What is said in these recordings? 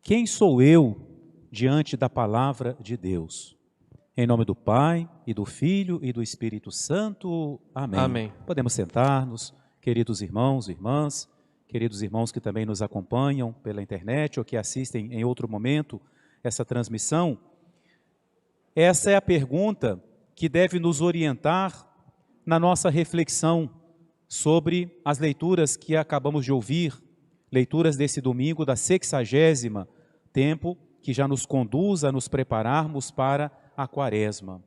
Quem sou eu diante da palavra de Deus? Em nome do Pai, e do Filho, e do Espírito Santo. Amém. Amém. Podemos sentar-nos, queridos irmãos e irmãs, queridos irmãos que também nos acompanham pela internet ou que assistem em outro momento essa transmissão. Essa é a pergunta que deve nos orientar na nossa reflexão sobre as leituras que acabamos de ouvir, leituras desse domingo da 60º, tempo que já nos conduz a nos prepararmos para a Quaresma.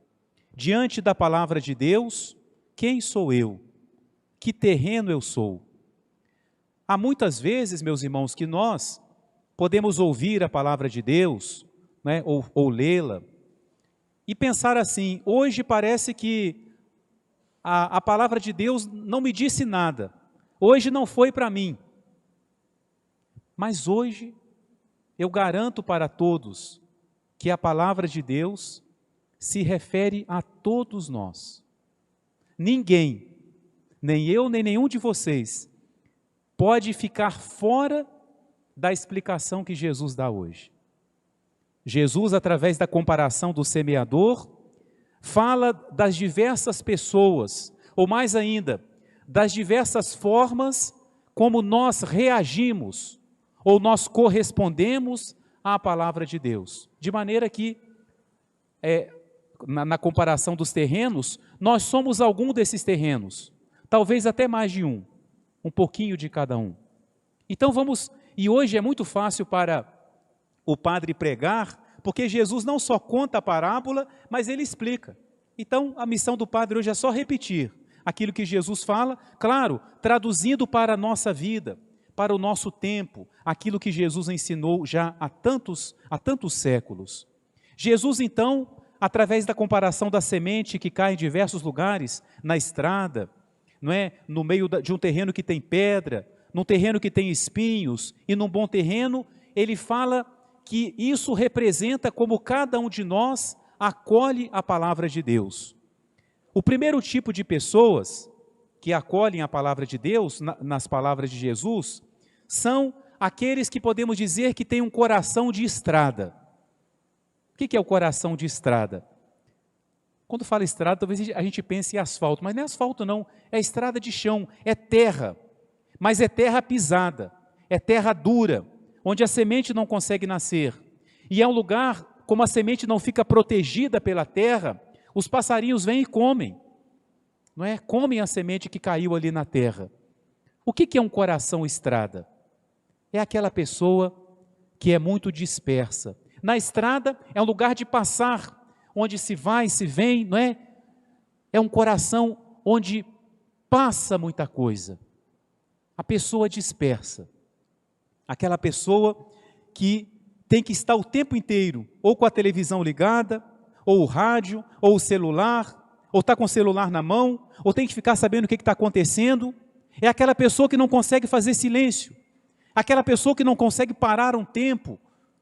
Diante da palavra de Deus, quem sou eu? Que terreno eu sou? Há muitas vezes, meus irmãos, que nós podemos ouvir a palavra de Deus, né, ou lê-la, e pensar assim: hoje parece que a palavra de Deus não me disse nada, hoje não foi para mim. Mas hoje eu garanto para todos que a palavra de Deus se refere a todos nós. Ninguém, nem eu, nem nenhum de vocês, pode ficar fora da explicação que Jesus dá hoje. Jesus, através da comparação do semeador, fala das diversas pessoas, ou mais ainda, das diversas formas como nós reagimos, ou nós correspondemos à palavra de Deus. De maneira que, na comparação dos terrenos, nós somos algum desses terrenos, talvez até mais de um pouquinho de cada um. Então vamos, e hoje é muito fácil para o padre pregar, porque Jesus não só conta a parábola, mas ele explica. Então a missão do padre hoje é só repetir aquilo que Jesus fala, claro, traduzindo para a nossa vida, para o nosso tempo, aquilo que Jesus ensinou já há tantos séculos. Jesus então, através da comparação da semente que cai em diversos lugares, na estrada, não é? No meio de um terreno que tem pedra, num terreno que tem espinhos, e num bom terreno, ele fala que isso representa como cada um de nós acolhe a palavra de Deus. O primeiro tipo de pessoas que acolhem a palavra de Deus, nas palavras de Jesus, são aqueles que podemos dizer que têm um coração de estrada. O que é o coração de estrada? Quando fala estrada, talvez a gente pense em asfalto, mas não é asfalto não, é estrada de chão, é terra, mas é terra pisada, é terra dura, onde a semente não consegue nascer. E é um lugar, como a semente não fica protegida pela terra, os passarinhos vêm e comem, não é? Comem a semente que caiu ali na terra. O que é um coração estrada? É aquela pessoa que é muito dispersa. Na estrada é um lugar de passar, onde se vai, se vem, não é? É um coração onde passa muita coisa. A pessoa dispersa. Aquela pessoa que tem que estar o tempo inteiro, ou com a televisão ligada, ou o rádio, ou o celular, ou está com o celular na mão, ou tem que ficar sabendo o que está acontecendo. É aquela pessoa que não consegue fazer silêncio. Aquela pessoa que não consegue parar um tempo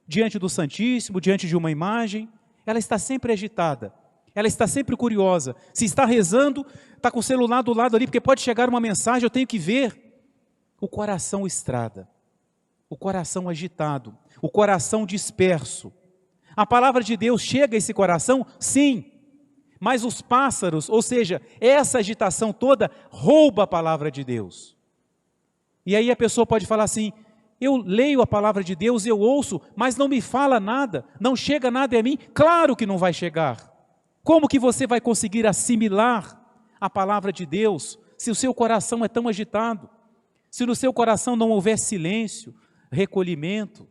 diante do Santíssimo, diante de uma imagem. Ela está sempre agitada, ela está sempre curiosa. Se está rezando, está com o celular do lado ali, porque pode chegar uma mensagem, eu tenho que ver. O coração estrada, o coração agitado, o coração disperso. A palavra de Deus chega a esse coração? Sim, mas os pássaros, ou seja, essa agitação toda, rouba a palavra de Deus. E aí a pessoa pode falar assim: eu leio a palavra de Deus, eu ouço, mas não me fala nada, não chega nada a mim. Claro que não vai chegar. Como que você vai conseguir assimilar a palavra de Deus, se o seu coração é tão agitado? Se no seu coração não houver silêncio, recolhimento?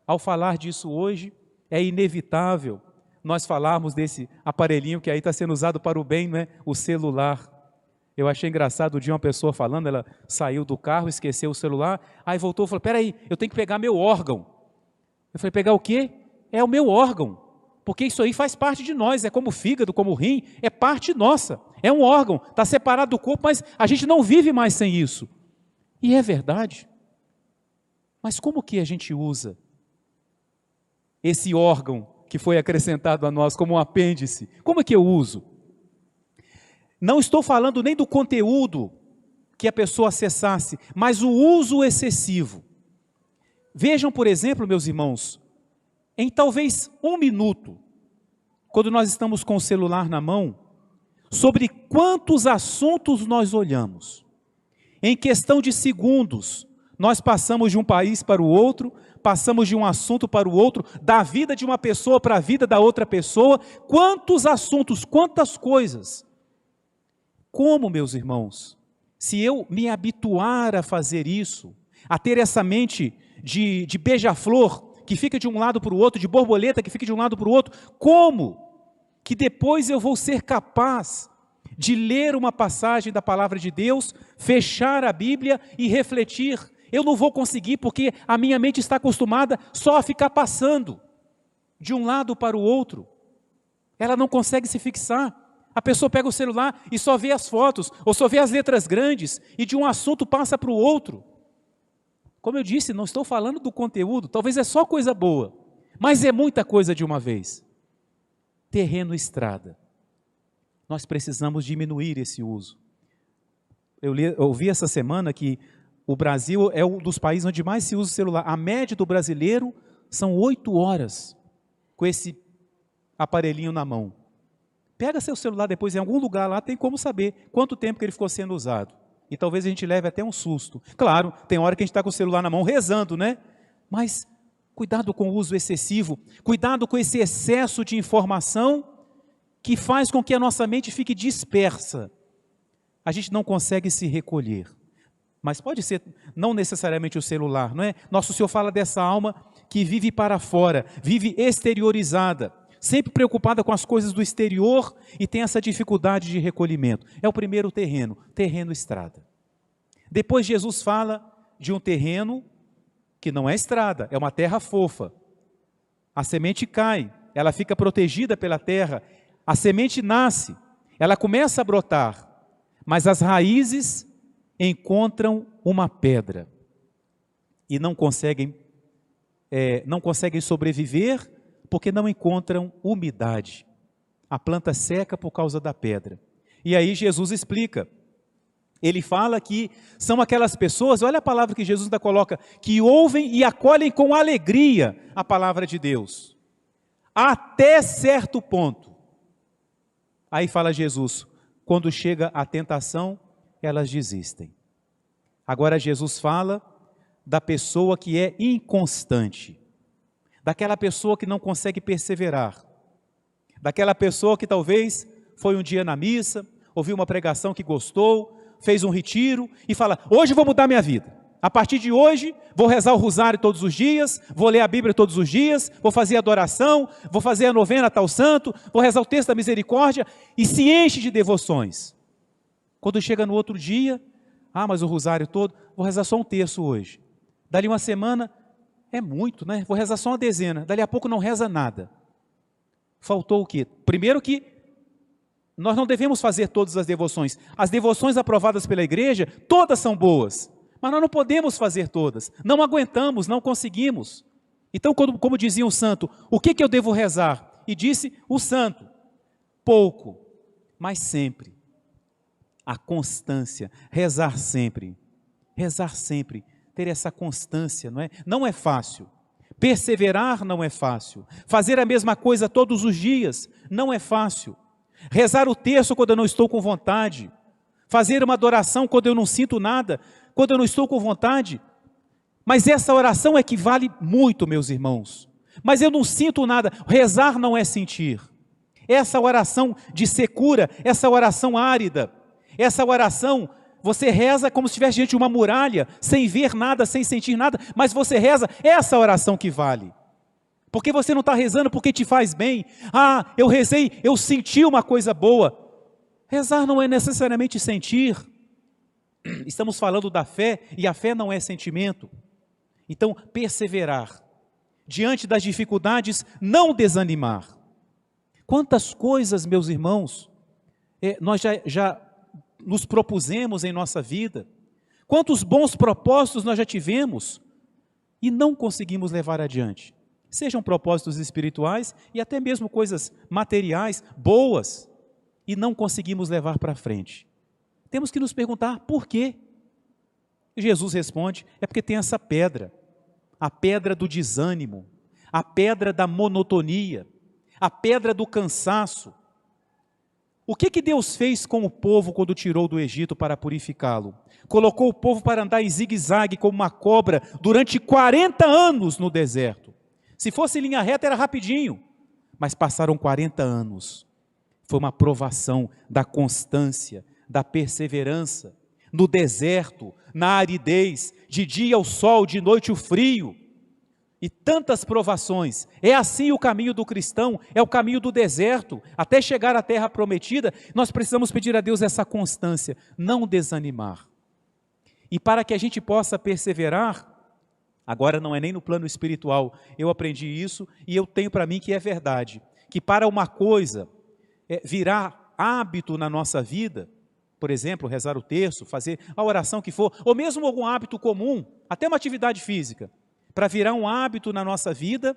Ao falar disso hoje, é inevitável nós falarmos desse aparelhinho que aí está sendo usado para o bem, não é? O celular. Eu achei engraçado um dia uma pessoa falando, ela saiu do carro, esqueceu o celular, aí voltou e falou: peraí, eu tenho que pegar meu órgão. Eu falei: pegar o quê? É o meu órgão, porque isso aí faz parte de nós, é como o fígado, como o rim, é parte nossa, é um órgão, está separado do corpo, mas a gente não vive mais sem isso. E é verdade. Mas como que a gente usa esse órgão que foi acrescentado a nós como um apêndice? Como é que eu uso? Não estou falando nem do conteúdo que a pessoa acessasse, mas o uso excessivo. Vejam, por exemplo, meus irmãos, em talvez 1 minuto, quando nós estamos com o celular na mão, sobre quantos assuntos nós olhamos. Em questão de segundos, nós passamos de um país para o outro, passamos de um assunto para o outro, da vida de uma pessoa para a vida da outra pessoa. Quantos assuntos, quantas coisas. Como, meus irmãos, se eu me habituar a fazer isso, a ter essa mente de beija-flor, que fica de um lado para o outro, de borboleta que fica de um lado para o outro, como que depois eu vou ser capaz de ler uma passagem da palavra de Deus, fechar a Bíblia e refletir? Eu não vou conseguir, porque a minha mente está acostumada só a ficar passando de um lado para o outro. Ela não consegue se fixar. A pessoa pega o celular e só vê as fotos, ou só vê as letras grandes, e de um assunto passa para o outro. Como eu disse, não estou falando do conteúdo, talvez é só coisa boa, mas é muita coisa de uma vez. Terreno estrada. Nós precisamos diminuir esse uso. Eu ouvi essa semana que o Brasil é um dos países onde mais se usa o celular. A média do brasileiro são 8 horas com esse aparelhinho na mão. Pega seu celular depois em algum lugar lá, tem como saber quanto tempo que ele ficou sendo usado. E talvez a gente leve até um susto. Claro, tem hora que a gente está com o celular na mão rezando, né? Mas cuidado com o uso excessivo, cuidado com esse excesso de informação que faz com que a nossa mente fique dispersa. A gente não consegue se recolher. Mas pode ser, não necessariamente o celular, não é? Nosso Senhor fala dessa alma que vive para fora, vive exteriorizada, sempre preocupada com as coisas do exterior e tem essa dificuldade de recolhimento. É o primeiro terreno, terreno estrada. Depois Jesus fala de um terreno que não é estrada, é uma terra fofa. A semente cai, ela fica protegida pela terra, a semente nasce, ela começa a brotar, mas as raízes encontram uma pedra e não conseguem sobreviver porque não encontram umidade. A planta seca por causa da pedra. E aí Jesus explica. Ele fala que são aquelas pessoas, olha a palavra que Jesus ainda coloca, que ouvem e acolhem com alegria a palavra de Deus. Até certo ponto. Aí fala Jesus, quando chega a tentação, elas desistem. Agora Jesus fala da pessoa que é inconstante, daquela pessoa que não consegue perseverar, daquela pessoa que talvez foi um dia na missa, ouviu uma pregação que gostou, fez um retiro e fala, hoje vou mudar minha vida. A partir de hoje, vou rezar o rosário todos os dias, vou ler a Bíblia todos os dias, vou fazer adoração, vou fazer a novena a tal santo, vou rezar o texto da misericórdia e se enche de devoções. Quando chega no outro dia, mas o rosário todo, vou rezar só um terço hoje. Dali uma semana, é muito, né? Vou rezar só uma dezena, dali a pouco não reza nada. Faltou o quê? Primeiro que nós não devemos fazer todas as devoções. As devoções aprovadas pela igreja, todas são boas. Mas nós não podemos fazer todas. Não aguentamos, não conseguimos. Então, como dizia o santo, o que eu devo rezar? E disse o santo, pouco, mas sempre. A constância, rezar sempre, ter essa constância, não é? Não é fácil. Perseverar não é fácil. Fazer a mesma coisa todos os dias não é fácil. Rezar o terço quando eu não estou com vontade. Fazer uma adoração quando eu não sinto nada, quando eu não estou com vontade. Mas essa oração é que vale muito, meus irmãos. Mas eu não sinto nada. Rezar não é sentir. Essa oração de secura, essa oração árida, essa oração, você reza como se estivesse diante de uma muralha, sem ver nada, sem sentir nada, mas você reza, essa oração que vale. Porque você não está rezando porque te faz bem. Eu rezei, eu senti uma coisa boa. Rezar não é necessariamente sentir. Estamos falando da fé, e a fé não é sentimento. Então, perseverar. Diante das dificuldades, não desanimar. Quantas coisas, meus irmãos, nós já nos propusemos em nossa vida. Quantos bons propósitos nós já tivemos e não conseguimos levar adiante. Sejam propósitos espirituais e até mesmo coisas materiais, boas, e não conseguimos levar para frente. Temos que nos perguntar por quê? E Jesus responde, é porque tem essa pedra. a pedra do desânimo, a pedra da monotonia, a pedra do cansaço. O que Deus fez com o povo quando tirou do Egito para purificá-lo? Colocou o povo para andar em zigue-zague como uma cobra durante 40 anos no deserto. Se fosse linha reta era rapidinho, mas passaram 40 anos. Foi uma provação da constância, da perseverança. No deserto, na aridez, de dia o sol, de noite o frio. E tantas provações. É assim o caminho do cristão, é o caminho do deserto. Até chegar à terra prometida, nós precisamos pedir a Deus essa constância, não desanimar. E para que a gente possa perseverar, agora não é nem no plano espiritual, eu aprendi isso e eu tenho para mim que é verdade, que para uma coisa virar hábito na nossa vida, por exemplo, rezar o terço, fazer a oração que for, ou mesmo algum hábito comum, até uma atividade física, para virar um hábito na nossa vida,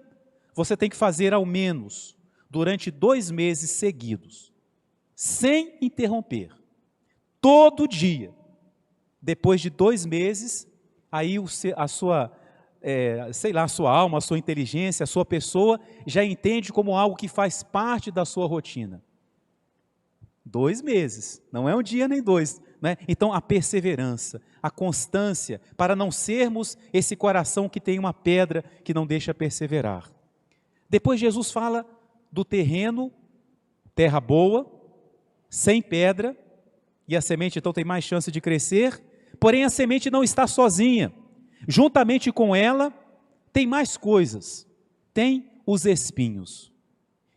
você tem que fazer ao menos durante 2 meses seguidos, sem interromper, todo dia. Depois de 2 meses, aí a sua, a sua alma, a sua inteligência, a sua pessoa já entende como algo que faz parte da sua rotina. 2 meses, não é um dia nem 2, né? Então a perseverança, a constância, para não sermos esse coração que tem uma pedra que não deixa perseverar. Depois Jesus fala do terreno, terra boa, sem pedra, e a semente então tem mais chance de crescer, porém a semente não está sozinha, juntamente com ela tem mais coisas, tem os espinhos,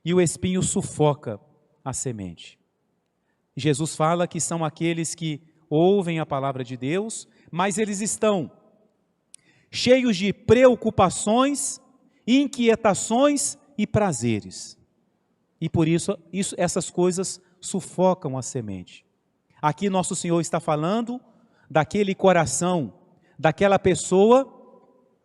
e o espinho sufoca a semente. Jesus fala que são aqueles que ouvem a palavra de Deus, mas eles estão cheios de preocupações, inquietações e prazeres. E por isso essas coisas sufocam a semente. Aqui nosso Senhor está falando daquele coração, daquela pessoa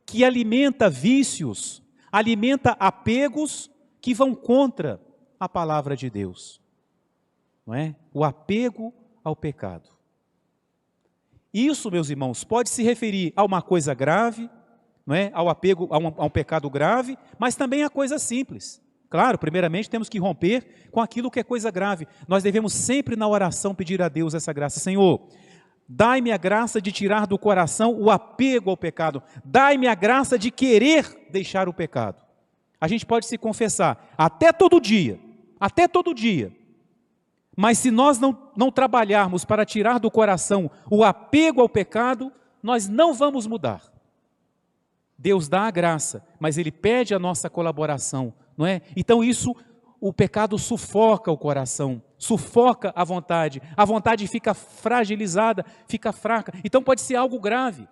que alimenta vícios, alimenta apegos que vão contra a palavra de Deus. Não é? O apego ao pecado. Isso, meus irmãos, pode se referir a uma coisa grave, não é? Ao apego a um pecado grave, mas também a coisa simples. Claro, primeiramente temos que romper com aquilo que é coisa grave. Nós devemos sempre na oração pedir a Deus essa graça. Senhor, dai-me a graça de tirar do coração o apego ao pecado. Dai-me a graça de querer deixar o pecado. A gente pode se confessar até todo dia. Mas se nós não trabalharmos para tirar do coração o apego ao pecado, nós não vamos mudar. Deus dá a graça, mas Ele pede a nossa colaboração, não é? Então o pecado sufoca o coração, sufoca a vontade fica fragilizada, fica fraca. Então pode ser algo grave,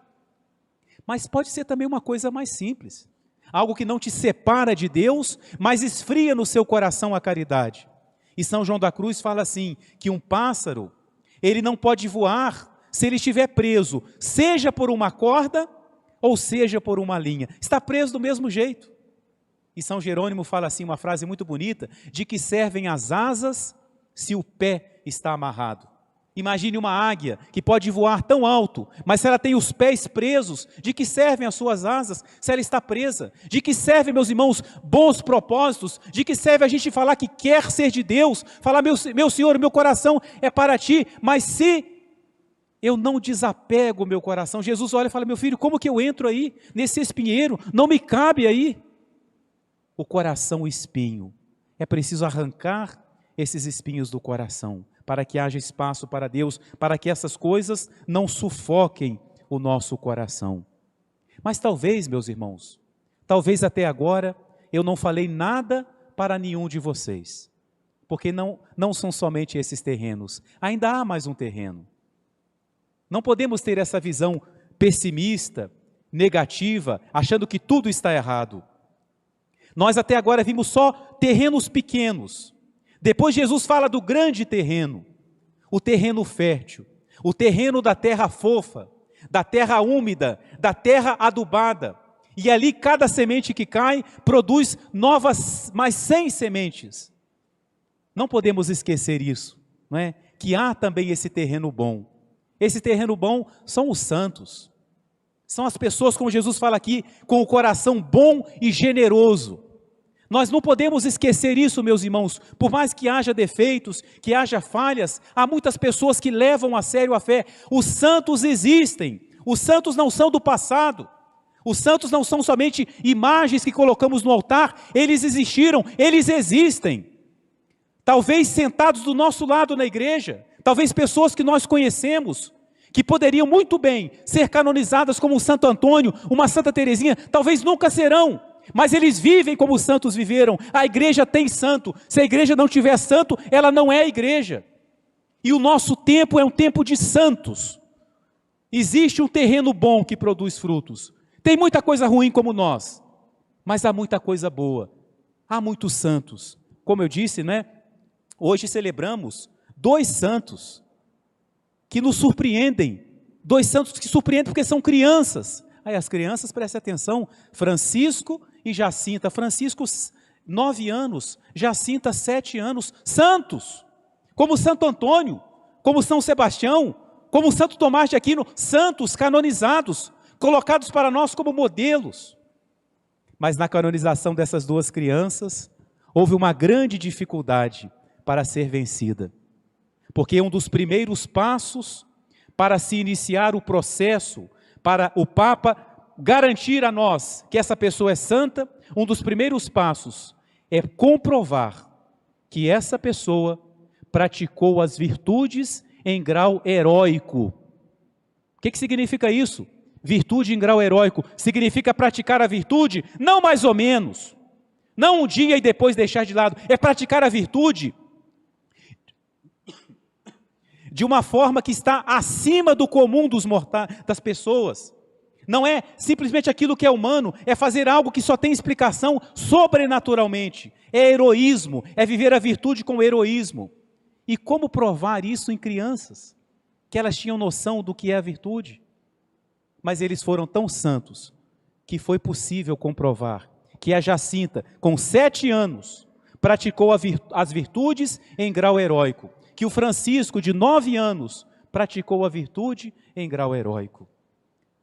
mas pode ser também uma coisa mais simples. Algo que não te separa de Deus, mas esfria no seu coração a caridade. E São João da Cruz fala assim, que um pássaro, ele não pode voar se ele estiver preso, seja por uma corda ou seja por uma linha. Está preso do mesmo jeito. E São Jerônimo fala assim, uma frase muito bonita, de que servem as asas se o pé está amarrado. Imagine uma águia que pode voar tão alto, mas se ela tem os pés presos, de que servem as suas asas se ela está presa? De que servem, meus irmãos, bons propósitos? De que serve a gente falar que quer ser de Deus? Falar, meu Senhor, meu coração é para Ti, mas se eu não desapego o meu coração, Jesus olha e fala, meu filho, como que eu entro aí, nesse espinheiro? Não me cabe aí. O coração, o espinho. É preciso arrancar esses espinhos do coração, para que haja espaço para Deus, para que essas coisas não sufoquem o nosso coração. Mas talvez, meus irmãos, talvez até agora eu não falei nada para nenhum de vocês, porque não são somente esses terrenos, ainda há mais um terreno. Não podemos ter essa visão pessimista, negativa, achando que tudo está errado. Nós até agora vimos só terrenos pequenos. Depois Jesus fala do grande terreno, o terreno fértil, o terreno da terra fofa, da terra úmida, da terra adubada. E ali cada semente que cai produz novas, mais 100 sementes. Não podemos esquecer isso, não é? Que há também esse terreno bom. Esse terreno bom são os santos. São as pessoas, como Jesus fala aqui, com o coração bom e generoso. Nós não podemos esquecer isso, meus irmãos. Por mais que haja defeitos, que haja falhas, há muitas pessoas que levam a sério a fé. Os santos existem. Os santos não são do passado. Os santos não são somente imagens que colocamos no altar. Eles existiram, eles existem. Talvez sentados do nosso lado na igreja, talvez pessoas que nós conhecemos, que poderiam muito bem ser canonizadas como o Santo Antônio, uma Santa Teresinha, talvez nunca serão, mas eles vivem como os santos viveram. A igreja tem santo. Se a igreja não tiver santo, ela não é igreja. E o nosso tempo é um tempo de santos. Existe um terreno bom que produz frutos. Tem muita coisa ruim como nós, mas há muita coisa boa. Há muitos santos. Como eu disse, né? Hoje celebramos 2 santos que nos surpreendem. 2 santos que surpreendem porque são crianças. Aí as crianças, prestem atenção, Francisco e Jacinta. Francisco, 9 anos, Jacinta, 7 anos, santos, como Santo Antônio, como São Sebastião, como Santo Tomás de Aquino, santos canonizados, colocados para nós como modelos. Mas na canonização dessas 2 crianças, houve uma grande dificuldade para ser vencida, porque um dos primeiros passos para se iniciar o processo, para o Papa garantir a nós que essa pessoa é santa, um dos primeiros passos é comprovar que essa pessoa praticou as virtudes em grau heróico. O que significa isso? Virtude em grau heróico significa praticar a virtude, não mais ou menos, não um dia e depois deixar de lado, é praticar a virtude de uma forma que está acima do comum dos mortais, das pessoas. Não é simplesmente aquilo que é humano, é fazer algo que só tem explicação sobrenaturalmente. É heroísmo, é viver a virtude com heroísmo. E como provar isso em crianças? Que elas tinham noção do que é a virtude. Mas eles foram tão santos, que foi possível comprovar que a Jacinta, com 7 anos, praticou as virtudes em grau heróico. Que o Francisco, de 9 anos, praticou a virtude em grau heróico.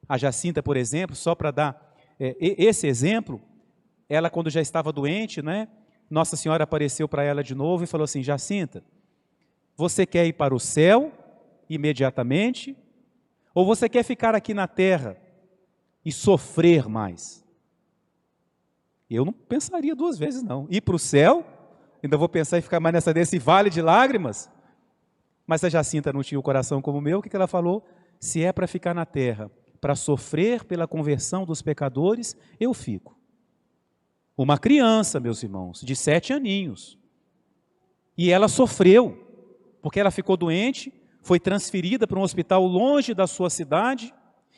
A Jacinta, por exemplo, só para dar esse exemplo, ela quando já estava doente, né, Nossa Senhora apareceu para ela de novo e falou assim: Jacinta, você quer ir para o céu imediatamente, ou você quer ficar aqui na terra e sofrer mais? Eu não pensaria 2 vezes não, ir para o céu, ainda vou pensar em ficar mais nesse vale de lágrimas. Mas a Jacinta não tinha o coração como o meu. O que ela falou? Se é para ficar na terra, para sofrer pela conversão dos pecadores, eu fico. Uma criança, meus irmãos, de 7 aninhos. E ela sofreu, porque ela ficou doente, foi transferida para um hospital longe da sua cidade,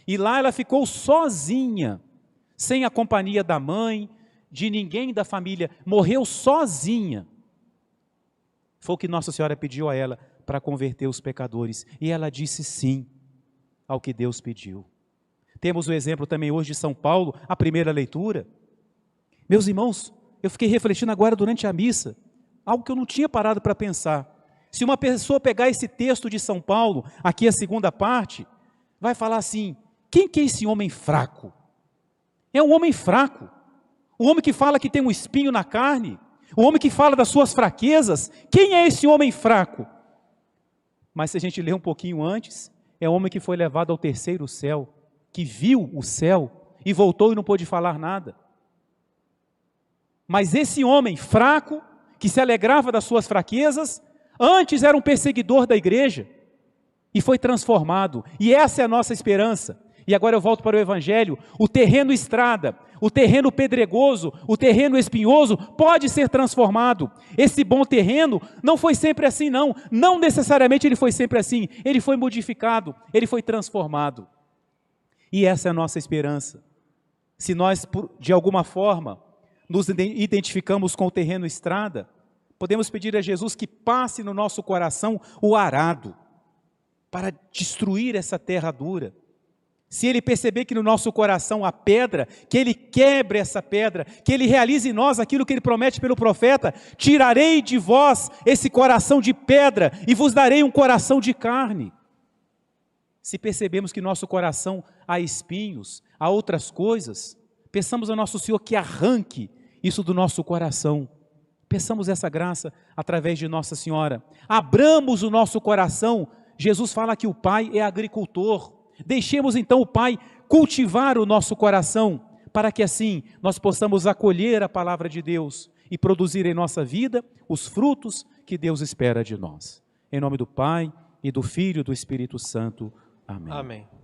e lá ela ficou sozinha, sem a companhia da mãe, de ninguém da família, morreu sozinha. Foi o que Nossa Senhora pediu a ela, para converter os pecadores, e ela disse sim ao que Deus pediu. Temos o exemplo também hoje de São Paulo, a primeira leitura. Meus irmãos, eu fiquei refletindo agora durante a missa, algo que eu não tinha parado para pensar. Se uma pessoa pegar esse texto de São Paulo, aqui a segunda parte, vai falar assim: quem que é esse homem fraco? É um homem fraco, um homem que fala que tem um espinho na carne, um homem que fala das suas fraquezas. Quem é esse homem fraco? Mas se a gente ler um pouquinho antes, é um homem que foi levado ao 3º céu, que viu o céu e voltou e não pôde falar nada. Mas esse homem fraco, que se alegrava das suas fraquezas, antes era um perseguidor da igreja e foi transformado. E essa é a nossa esperança. E agora eu volto para o Evangelho. O terreno estrada, o terreno pedregoso, o terreno espinhoso pode ser transformado. Esse bom terreno não foi sempre assim não. Não necessariamente ele foi sempre assim. Ele foi modificado, ele foi transformado. E essa é a nossa esperança. Se nós, de alguma forma, nos identificamos com o terreno estrada, podemos pedir a Jesus que passe no nosso coração o arado, para destruir essa terra dura. Se Ele perceber que no nosso coração há pedra, que Ele quebre essa pedra, que Ele realize em nós aquilo que Ele promete pelo profeta: tirarei de vós esse coração de pedra e vos darei um coração de carne. Se percebemos que nosso coração há espinhos, há outras coisas, peçamos ao nosso Senhor que arranque isso do nosso coração. Peçamos essa graça através de Nossa Senhora. Abramos o nosso coração. Jesus fala que o Pai é agricultor. Deixemos então o Pai cultivar o nosso coração, para que assim nós possamos acolher a palavra de Deus e produzir em nossa vida os frutos que Deus espera de nós. Em nome do Pai, e do Filho e do Espírito Santo. Amém. Amém.